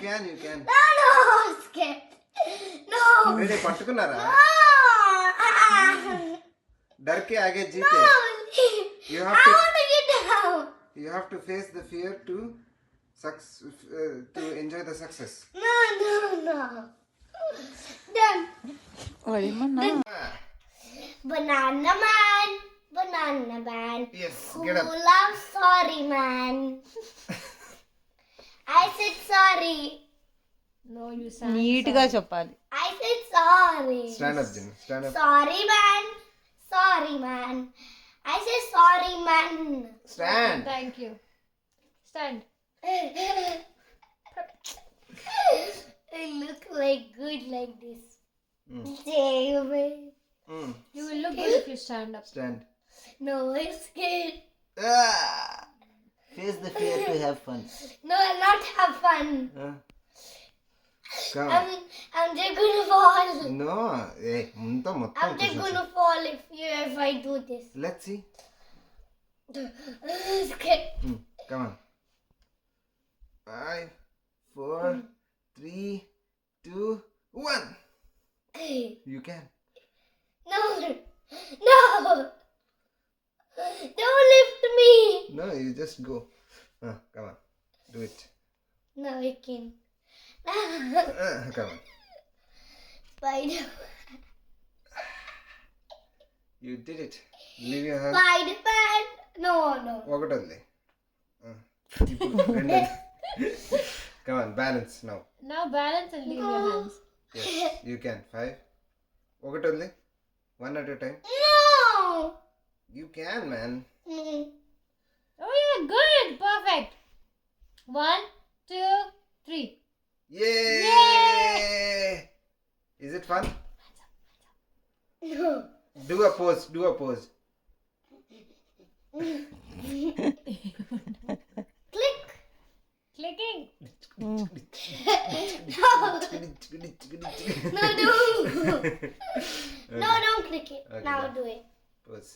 can. No, skip. No. Ready, పట్టుకున్నారా? डर के आगे No. जीते. You have I to. want to get down. You have to face the fear to enjoy the success. No. Done. ఏమన్నా Banana man. Yes, Who get up. loves sorry man? I said sorry. No, you sound. నీట్గా చెప్పాలి. I said sorry. Stand up, Jimmy. Stand up. Sorry man. I said sorry man. Stand. Thank you. Stand. I look like good like this. Mm. David. You will look good if you stand up. Stand. No, I'm scared. Face the fear to have fun. No, I'll not have fun. Come. I'm just gonna fall. No. Hey, మొత్తం I'm just gonna fall if I do this. Let's see. Scared. Come on. 5, 4, 3, 2, 1. You can. No. Don't lift me. No, you just go. Come on. Do it. No, I can't. Come on. Spider. You did it. Leave your hand. Spider-Man. No. ఒకటి వదిలే. ఇప్పుడు రెండు. Come on, balance now. Now balance and leave your hands. Yes, you can. 5. ఒకటి వదిలే. One at a time. No. You can, man. Oh, yeah, good. Perfect. 1, 2, 3. Yay! Is it fun? No. Do a pose. Click. Clicking. No, don't. No, don't click it. Okay, Now done. do it. Pose.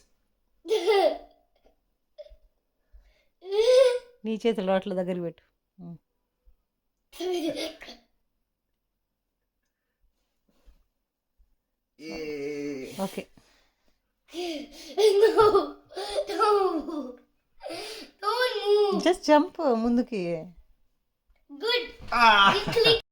నీ చేతులు అట్ల దగ్గర పెట్టు. Yay! Okay. No. Don't move. Just jump ముందుకి. Good. Ah! You click